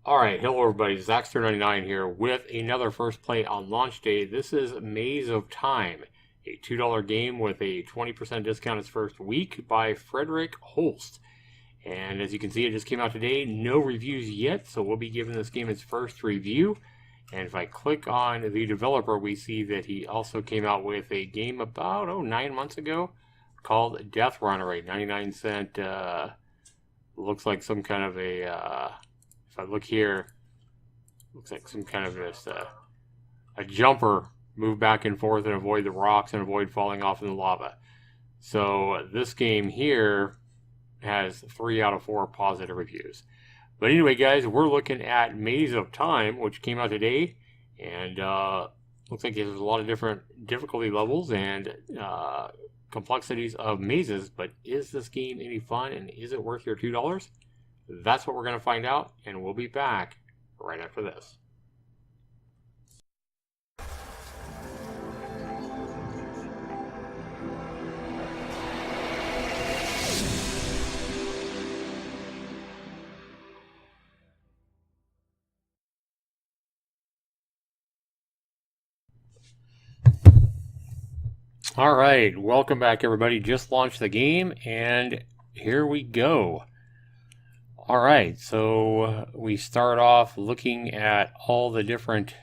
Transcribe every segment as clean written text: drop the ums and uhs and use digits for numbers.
Alright, hello everybody, Zaxtorian here with another First Play on launch day. This is Maze of Time, a $2 game with a 20% discount its first week by Frederick Holst. And as you can see, it just came out today. No reviews yet, so we'll be giving this game its first review. And if I click on the developer, we see that he also came out with a game about, 9 months ago called Death Runner, a 99-cent, looks like some kind of a, if I look here, looks like some kind of just a jumper, move back and forth and avoid the rocks and avoid falling off in the lava. So this game here has 3 out of 4 positive reviews. But anyway, guys, we're looking at Maze of Time, which came out today, and looks like there's a lot of different difficulty levels and complexities of mazes. But is this game any fun, and is it worth your $2? That's what we're going to find out, and we'll be back right after this. All right, welcome back, everybody. Just launched the game, and here we go. All right, so we start off looking at all the different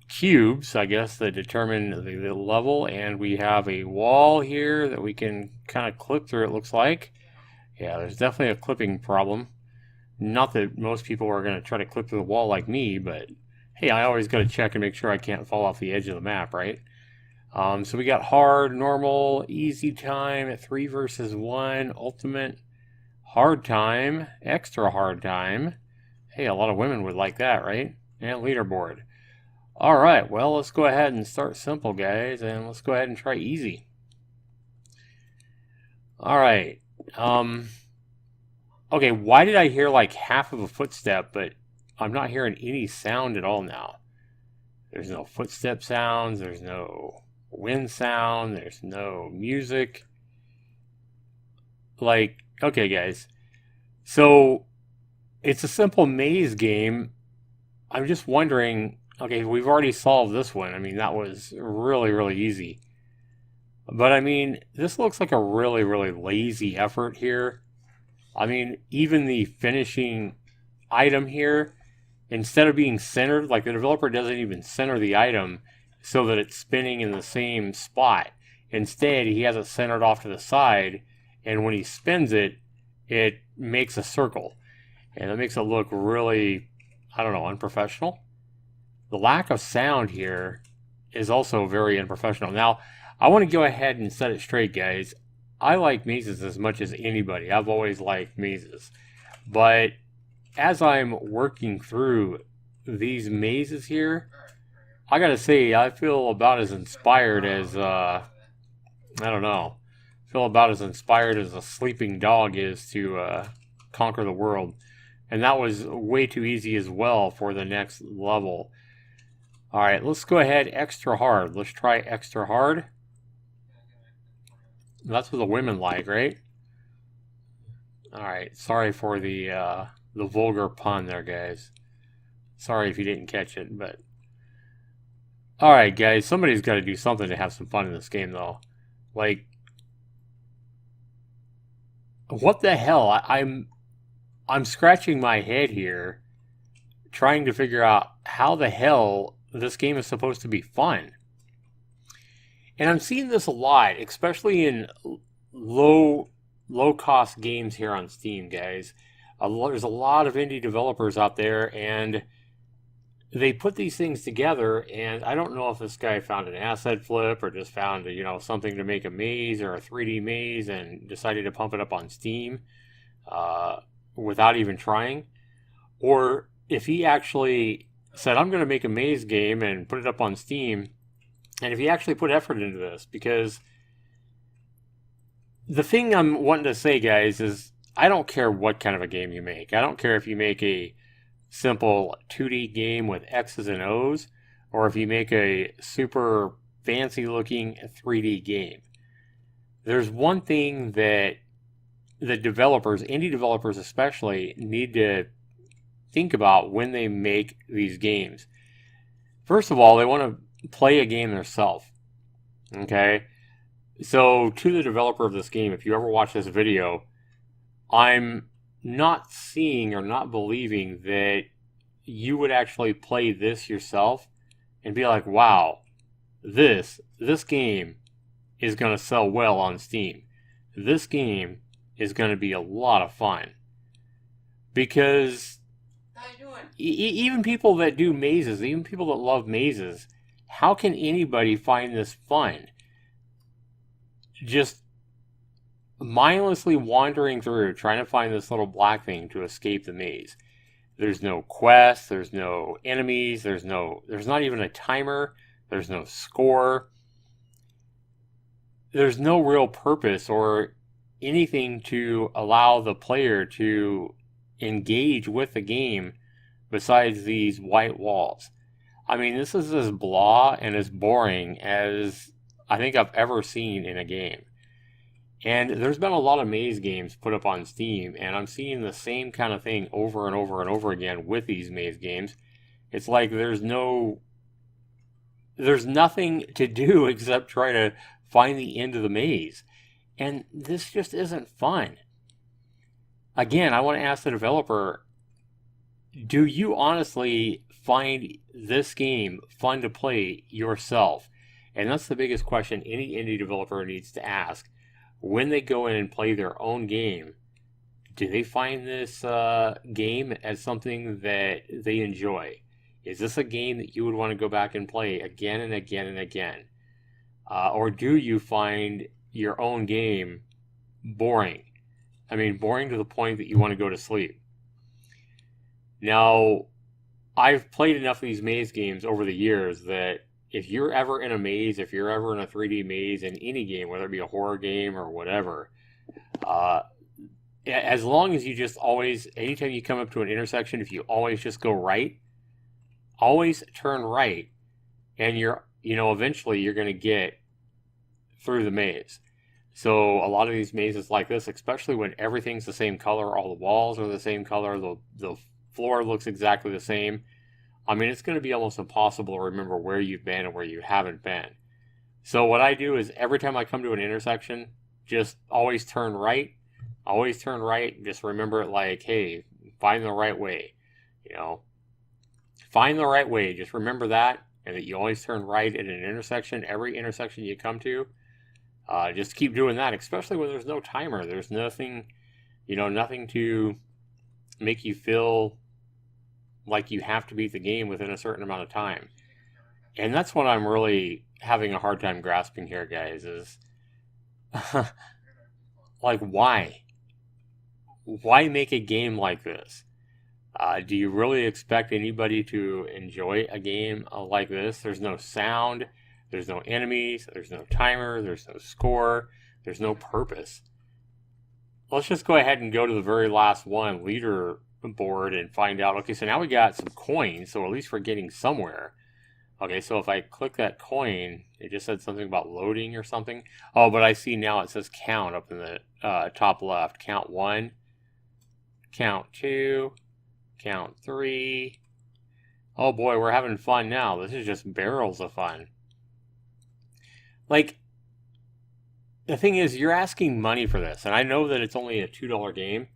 cubes, I guess, that determine the level, and we have a wall here that we can kind of clip through, it looks like. Yeah, there's definitely a clipping problem. Not that most people are going to try to clip through the wall like me, but hey, I always got to check and make sure I can't fall off the edge of the map, right? So we got hard, normal, easy time, 3 versus 1, ultimate, hard time, extra hard time. Hey, a lot of women would like that, right? And leaderboard. All right, well, let's go ahead and start simple, guys, and let's go ahead and try easy. All right. Okay, why did I hear like half of a footstep, but I'm not hearing any sound at all now? There's no footstep sounds, there's no wind sound, there's no music. Like, okay, guys, so it's a simple maze game. I'm just wondering, okay, we've already solved this one. I mean, that was really, really easy. But I mean, this looks like a really, really lazy effort here. I mean, even the finishing item here, instead of being centered, like the developer doesn't even center the item so that it's spinning in the same spot. Instead, he has it centered off to the side, and when he spins it, it makes a circle. And it makes it look really, I don't know, unprofessional. The lack of sound here is also very unprofessional. Now, I want to go ahead and set it straight, guys. I like mazes as much as anybody. I've always liked mazes. But as I'm working through these mazes here, I gotta say, I feel about as inspired as, I don't know, feel about as inspired as a sleeping dog is to conquer the world. And that was way too easy as well for the next level. Alright, let's go ahead extra hard. Let's try extra hard. That's what the women like, right? Alright, sorry for the vulgar pun there, guys. Sorry if you didn't catch it, but... Alright, guys, somebody's got to do something to have some fun in this game, though. Like, what the hell? I'm scratching my head here, trying to figure out how the hell this game is supposed to be fun. And I'm seeing this a lot, especially in low-cost games here on Steam, guys. There's a lot of indie developers out there, and they put these things together, and I don't know if this guy found an asset flip or just found, something to make a maze or a 3D maze and decided to pump it up on Steam without even trying. Or if he actually said, I'm going to make a maze game and put it up on Steam, and if he actually put effort into this. Because the thing I'm wanting to say, guys, is I don't care what kind of a game you make. I don't care if you make a simple 2D game with X's and O's, or if you make a super fancy looking 3D game. There's one thing that the developers, indie developers especially, need to think about when they make these games. First of all, they want to play a game themselves. Okay? So, to the developer of this game, if you ever watch this video, I'm not seeing or not believing that you would actually play this yourself and be like, wow, this game is going to sell well on Steam. This game is going to be a lot of fun. Because How you doing? even people that do mazes, even people that love mazes, how can anybody find this fun? Just mindlessly wandering through, trying to find this little black thing to escape the maze. There's no quest, there's no enemies, there's not even a timer, there's no score. There's no real purpose or anything to allow the player to engage with the game besides these white walls. I mean, this is as blah and as boring as I think I've ever seen in a game. And there's been a lot of maze games put up on Steam, and I'm seeing the same kind of thing over and over and over again with these maze games. It's like there's nothing to do except try to find the end of the maze. And this just isn't fun. Again, I want to ask the developer, do you honestly find this game fun to play yourself? And that's the biggest question any indie developer needs to ask. When they go in and play their own game, do they find this game as something that they enjoy? Is this a game that you would want to go back and play again and again and again? Or do you find your own game boring? I mean, boring to the point that you want to go to sleep. Now, I've played enough of these maze games over the years that if you're ever in a maze, if you're ever in a 3D maze in any game, whether it be a horror game or whatever, as long as you just always, anytime you come up to an intersection, if you always just go right, always turn right, and eventually you're going to get through the maze. So a lot of these mazes like this, especially when everything's the same color, all the walls are the same color, the floor looks exactly the same. I mean, it's going to be almost impossible to remember where you've been and where you haven't been. So what I do is every time I come to an intersection, just always turn right. Always turn right. Just remember it like, hey, find the right way. Find the right way. Just remember that, and that you always turn right at an intersection. Every intersection you come to, just keep doing that, especially when there's no timer. There's nothing, nothing to make you feel like you have to beat the game within a certain amount of time. And that's what I'm really having a hard time grasping here, guys, is like, why? Why make a game like this? Do you really expect anybody to enjoy a game like this? There's no sound, there's no enemies, there's no timer, there's no score, there's no purpose. Let's just go ahead and go to the very last one, leaderboard, and find out. Okay, so now we got some coins, so at least we're getting somewhere. Okay, so if I click that coin, it just said something about loading or something. Oh, but I see now it says count up in the top left. Count 1, count 2, count 3. Oh boy, we're having fun now. This is just barrels of fun. Like, the thing is, you're asking money for this, and I know that it's only a $2 game,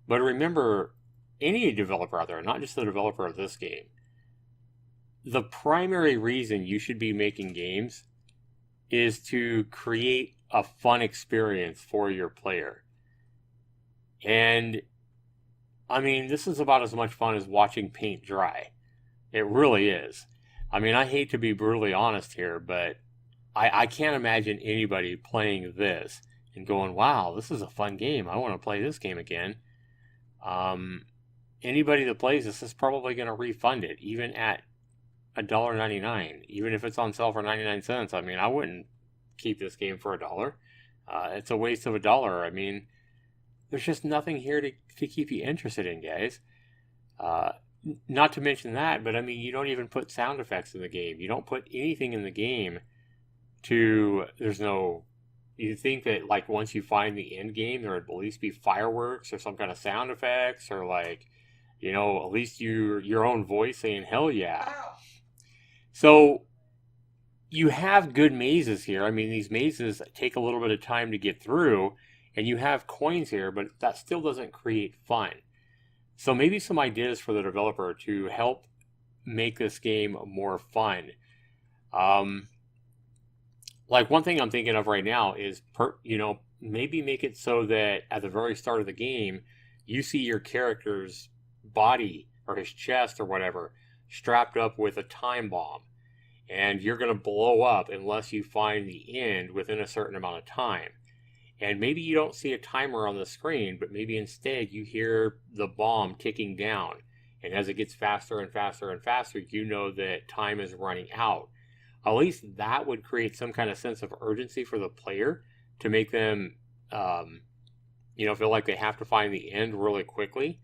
but remember, any developer out there, not just the developer of this game, the primary reason you should be making games is to create a fun experience for your player. And, I mean, this is about as much fun as watching paint dry. It really is. I mean, I hate to be brutally honest here, but I can't imagine anybody playing this and going, wow, this is a fun game. I want to play this game again. Anybody that plays this is probably going to refund it, even at $1.99, even if it's on sale for 99 cents. I mean, I wouldn't keep this game for $1. It's a waste of $1. I mean, there's just nothing here to keep you interested in, guys. Not to mention that, but I mean, you don't even put sound effects in the game. You don't put anything in the game you think that, like, once you find the end game, there would at least be fireworks or some kind of sound effects, or, like, You know, at least your own voice saying, hell yeah. So you have good mazes here. I mean, these mazes take a little bit of time to get through, and you have coins here, but that still doesn't create fun. So maybe some ideas for the developer to help make this game more fun. Like one thing I'm thinking of right now is, maybe make it so that at the very start of the game, you see your character's body or his chest or whatever strapped up with a time bomb, and you're going to blow up unless you find the end within a certain amount of time. And maybe you don't see a timer on the screen, but maybe instead you hear the bomb ticking down. And as it gets faster and faster and faster, you know that time is running out. At least that would create some kind of sense of urgency for the player to make them, feel like they have to find the end really quickly.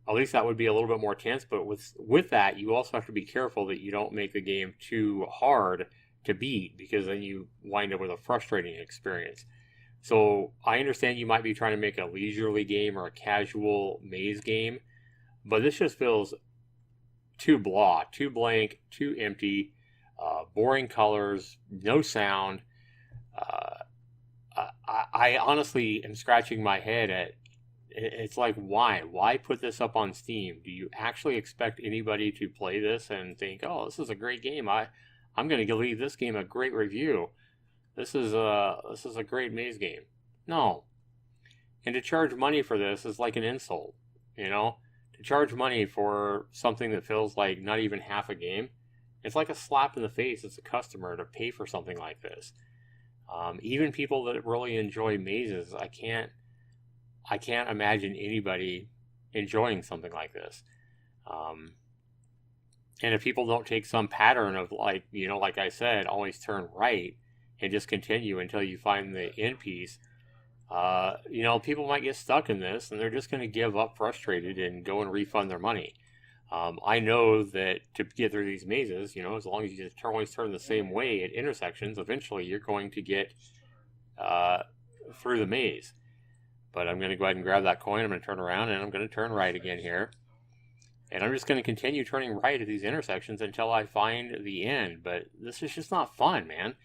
At least that would be a little bit more tense. But with that, you also have to be careful that you don't make the game too hard to beat, because then you wind up with a frustrating experience. So I understand you might be trying to make a leisurely game or a casual maze game, but this just feels too blah, too blank, too empty, boring colors, no sound. I honestly am scratching my head at, it's like, why put this up on Steam? Do you actually expect anybody to play this and think, oh, this is a great game, I'm going to leave this game a great review, this is a great maze game? No. And to charge money for this is like an insult, to charge money for something that feels like not even half a game. It's like a slap in the face as a customer to pay for something like this. Even people that really enjoy mazes, I can't imagine anybody enjoying something like this. And if people don't take some pattern of, like I said, always turn right and just continue until you find the end piece, people might get stuck in this and they're just going to give up frustrated and go and refund their money. I know that to get through these mazes, as long as you just always turn the same way at intersections, eventually you're going to get through the maze. But I'm going to go ahead and grab that coin. I'm going to turn around and I'm going to turn right again here. And I'm just going to continue turning right at these intersections until I find the end. But this is just not fun, man.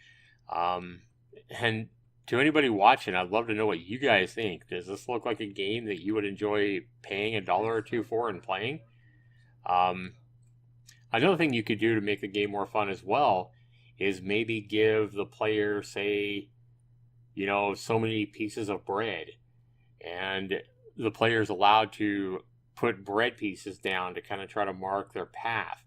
And to anybody watching, I'd love to know what you guys think. Does this look like a game that you would enjoy paying $1 or $2 for and playing? Another thing you could do to make the game more fun as well is maybe give the player, say, so many pieces of bread, and the player's allowed to put bread pieces down to kind of try to mark their path.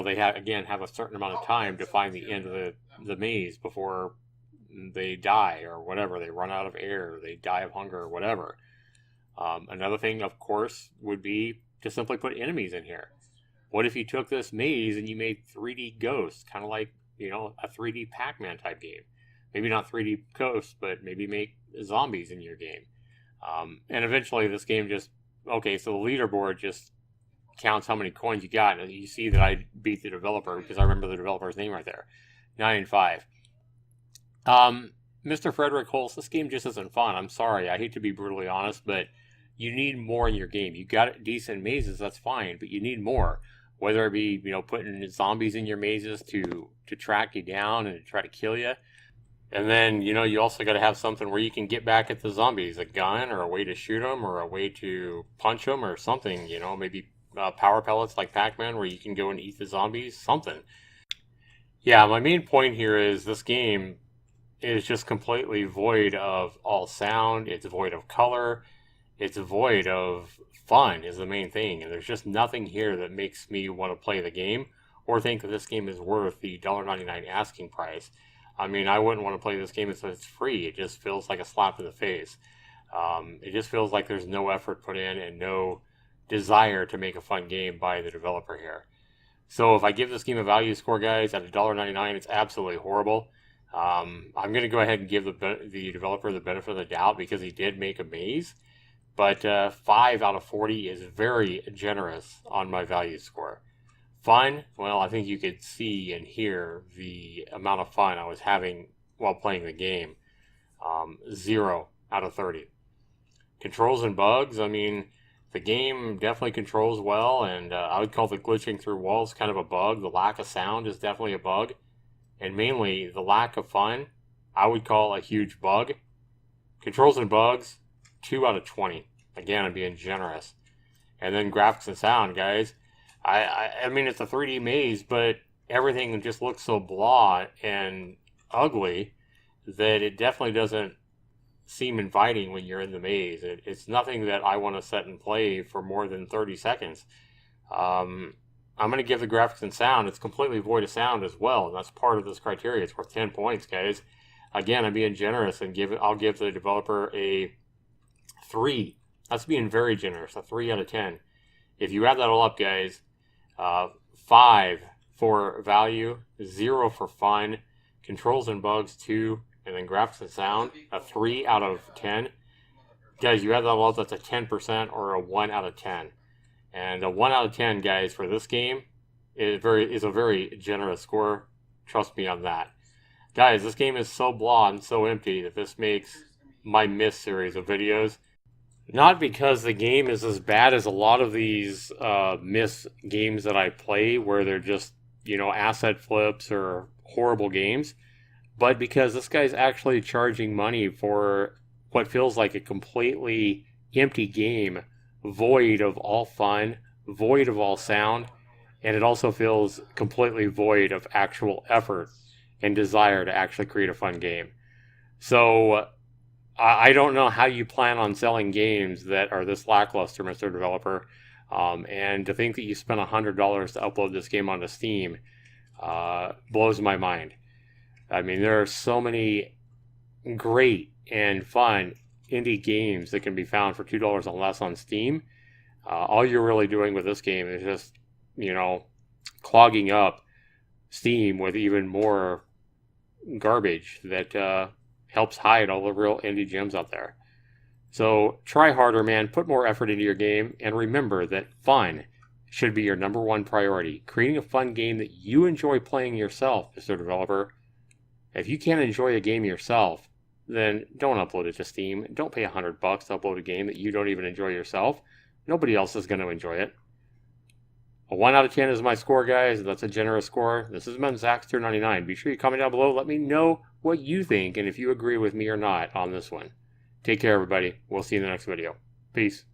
They have a certain amount of time to find the end of the maze before they die or whatever. They run out of air, they die of hunger or whatever. Another thing, of course, would be to simply put enemies in here. What if you took this maze and you made 3D ghosts, kind of like, a 3D Pac-Man type game? Maybe not 3D ghosts, but maybe make zombies in your game. And eventually this game so the leaderboard just counts how many coins you got. And you see that I beat the developer because I remember the developer's name right there. 9-5. Mr. Frederick Holst, this game just isn't fun. I'm sorry. I hate to be brutally honest, but you need more in your game. You got decent mazes, that's fine, but you need more. Whether it be, putting zombies in your mazes to track you down and to try to kill you. And then, you also got to have something where you can get back at the zombies, a gun or a way to shoot them or a way to punch them or something, maybe power pellets like Pac-Man where you can go and eat the zombies, something. Yeah, my main point here is this game is just completely void of all sound. It's void of color. It's void of fun is the main thing. And there's just nothing here that makes me want to play the game or think that this game is worth the $1.99 asking price. I mean, I wouldn't want to play this game if it's free. It just feels like a slap in the face. It just feels like there's no effort put in and no desire to make a fun game by the developer here. So if I give this game a value score, guys, at $1.99, it's absolutely horrible. I'm going to go ahead and give the developer the benefit of the doubt because he did make a maze. But 5 out of 40 is very generous on my value score. Fun? Well, I think you could see and hear the amount of fun I was having while playing the game. 0 out of 30. Controls and bugs, I mean, the game definitely controls well, and I would call the glitching through walls kind of a bug. The lack of sound is definitely a bug. And mainly, the lack of fun, I would call a huge bug. Controls and bugs, 2 out of 20. Again, I'm being generous. And then graphics and sound, guys. I mean, it's a 3D maze, but everything just looks so blah and ugly that it definitely doesn't seem inviting when you're in the maze. It's nothing that I want to set and play for more than 30 seconds. I'm going to give the graphics and sound, it's completely void of sound as well, and that's part of this criteria. It's worth 10 points, guys. Again, I'm being generous, and I'll give the developer a 3. That's being very generous, a 3 out of 10. If you add that all up, guys, 5 for value, 0 for fun, controls and bugs, 2, and then graphics and sound, a 3 out of 10. Guys, you add that all up, that's a 10% or a 1 out of 10. And a 1 out of 10, guys, for this game is a very generous score. Trust me on that. Guys, this game is so blah and so empty that this makes my M.I.S.S series of videos. Not because the game is as bad as a lot of these M.I.S.S games that I play, where they're just, you know, asset flips or horrible games, but because this guy's actually charging money for what feels like a completely empty game, void of all fun, void of all sound, and it also feels completely void of actual effort and desire to actually create a fun game. So I don't know how you plan on selling games that are this lackluster, Mr. Developer, and to think that you spent $100 to upload this game onto Steam blows my mind. I mean, there are so many great and fun indie games that can be found for $2 and less on Steam. All you're really doing with this game is just, you know, clogging up Steam with even more garbage that helps hide all the real indie gems out there. So try harder, man. Put more effort into your game, and remember that fun should be your #1 priority. Creating a fun game that you enjoy playing yourself, Mr. Developer. If you can't enjoy a game yourself, then don't upload it to Steam. Don't pay $100 to upload a game that you don't even enjoy yourself. Nobody else is going to enjoy it. A 1 out of 10 is my score, guys. That's a generous score. This has been Zaxtor99. Be sure you comment down below. Let me know what you think and if you agree with me or not on this one. Take care, everybody. We'll see you in the next video. Peace.